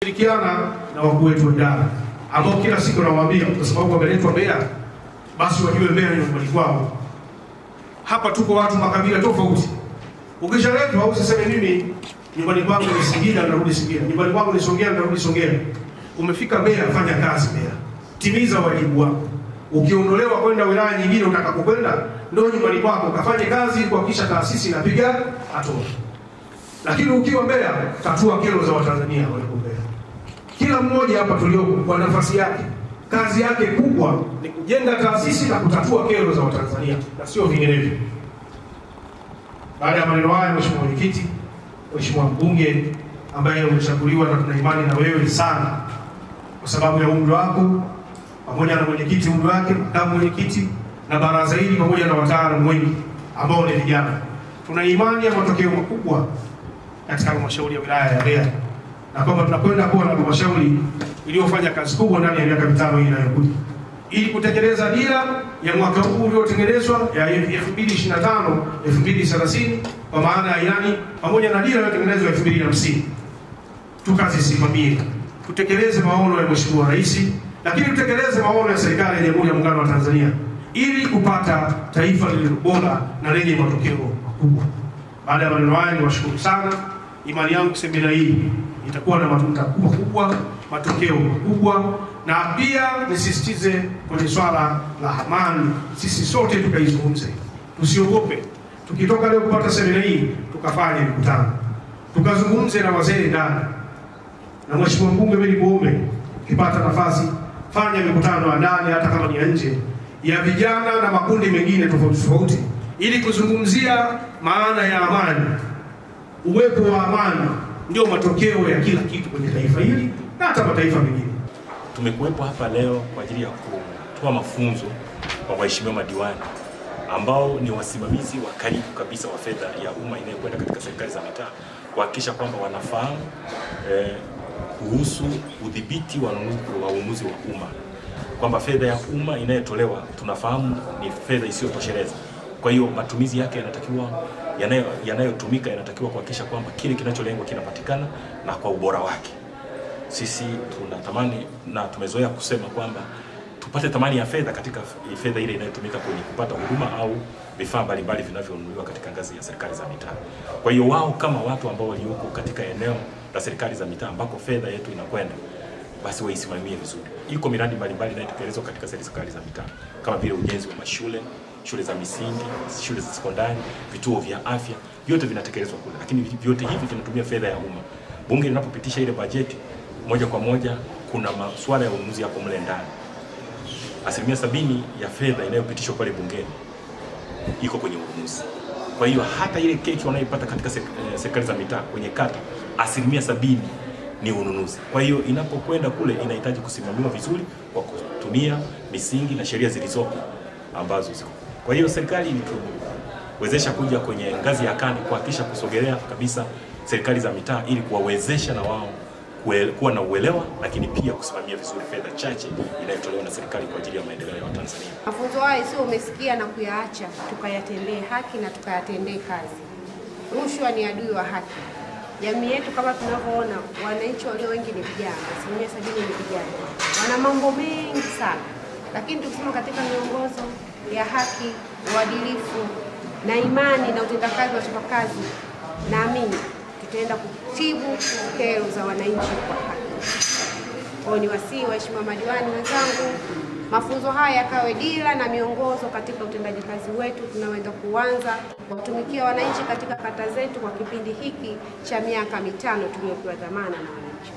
Shirikiana na wakuu wetu wa idara ambao kila siku nawaambia kwa sababu wameletwa Mbeya, basi wajue Mbeya ni nyumbani kwao. Hapa tuko watu makabila tofauti. Ukishaletwa au usiseme mimi nyumbani kwangu ni Singida narudi Singida, nyumbani kwangu ni Songea narudi Songea. Umefika Mbeya, fanya kazi Mbeya. Timiza wajibu wako. Ukiondolewa kwenda wilaya nyingine utakapokwenda ndio nyumbani kwako, kafanye kazi kuhakikisha taasisi inapiga hatua. Lakini ukiwa Mbeya, tatua kero za Watanzania walipo Mbeya. Kila mmoja hapa tuliopo kwa nafasi yake, kazi yake kubwa ni kujenga taasisi na kutatua kero za Watanzania na sio vinginevyo. Baada ya maneno haya, Mheshimiwa Mwenyekiti, Mheshimiwa Mbunge ambaye umechaguliwa na tuna imani na wewe sana kwa sababu ya umri wako, pamoja na mwenyekiti umri wake, makamu mwenyekiti na baraza hili pamoja na wataalamu wengi ambao ni vijana, tuna imani ya matokeo makubwa katika halmashauri ya wilaya ya Mbeya, na kwamba tunakwenda kuwa na halmashauri iliyofanya kazi kubwa ndani ya miaka mitano hii inayokuja ili kutekeleza dira ya mwaka huu uliotengenezwa ya 2025 2030 kwa maana ya ilani pamoja na dira iliyotengenezwa 2050. Tukazisimamie, tutekeleze maono ya Mheshimiwa Rais, lakini tutekeleze maono ya serikali ya Jamhuri ya Muungano wa Tanzania ili kupata taifa lililo bora na lenye matokeo makubwa. Baada ya maneno haya, niwashukuru sana. Imani yangu semina hii itakuwa na matunda makubwa, matokeo makubwa, na pia nisisitize kwenye swala la amani, sisi sote tukaizungumze. Tusiogope. Tukitoka leo kupata semina hii, tukafanye mikutano. Tukazungumze na wazee ndani. Na Mheshimiwa Mbunge, mimi nikuombe, ukipata nafasi, fanya mikutano ya ndani hata kama ni nje ya vijana na makundi mengine tofauti tofauti ili kuzungumzia maana ya amani. Uwepo wa amani ndio matokeo ya kila kitu kwenye taifa hili na hata mataifa mengine. Tumekuwepo hapa leo kwa ajili ya kutoa mafunzo kwa waheshimiwa madiwani ambao ni wasimamizi wa karibu kabisa wa fedha ya umma inayokwenda katika serikali za mitaa, kuhakikisha kwamba wanafahamu kuhusu udhibiti wa ununuzi wa umma, kwamba fedha ya umma inayotolewa tunafahamu ni fedha isiyotosheleza. Kwa hiyo matumizi yake yanayotumika yanatakiwa kuhakikisha kwamba kile kinacholengwa kinapatikana na kwa ubora wake. Sisi tunatamani na tumezoea kusema kwamba tupate thamani ya fedha katika fedha ile inayotumika kwenye kupata huduma au vifaa mbalimbali vinavyonunuliwa katika ngazi ya serikali za mitaa. Kwa hiyo wao kama watu ambao walioko katika eneo la serikali za mitaa ambako fedha yetu inakwenda, basi waisimamie vizuri. Iko miradi mbalimbali inayotekelezwa katika serikali za mitaa kama vile ujenzi wa mashule, shule za misingi, shule za sekondari, vituo vya afya, vyote vinatekelezwa kule. Lakini vyote hivi vinatumia fedha ya umma. Bunge linapopitisha ile bajeti, moja kwa moja kuna masuala ya ununuzi hapo mle ndani. 70% ya fedha inayopitishwa pale bungeni iko kwenye ununuzi. Kwa hiyo hata ile keki wanayoipata katika serikali za mitaa kwenye kata, 70% ni ununuzi. Kwa hiyo inapokwenda kule inahitaji kusimamiwa vizuri kwa kutumia misingi na sheria zilizopo ambazo ziko. Kwa hiyo serikali ilituwezesha kuja kwenye ngazi ya kanda kuhakikisha kusogelea kabisa serikali za mitaa ili kuwawezesha na wao kuwa na uelewa, lakini pia kusimamia vizuri fedha chache inayotolewa na serikali kwa ajili ya maendeleo ya Watanzania. Mafunzo haya sio umesikia na kuyaacha, tukayatendee haki na tukayatendee kazi. Rushwa ni adui wa haki. Jamii yetu kama tunavyoona, wananchi walio wengi ni vijana, 70% ni vijana. Wana mambo mengi sana. Lakini tukisema katika miongozo ya haki, uadilifu na imani na utendakazi wa chapakazi, naamini tutaenda kutibu kero za wananchi kwa haki. Kwa ni wasihi waheshimiwa madiwani wenzangu, mafunzo haya yakawe dira na miongozo katika utendaji kazi wetu tunaoenda kuanza kutumikia wananchi katika kata zetu kwa kipindi hiki cha miaka mitano tuliyopewa dhamana na wananchi.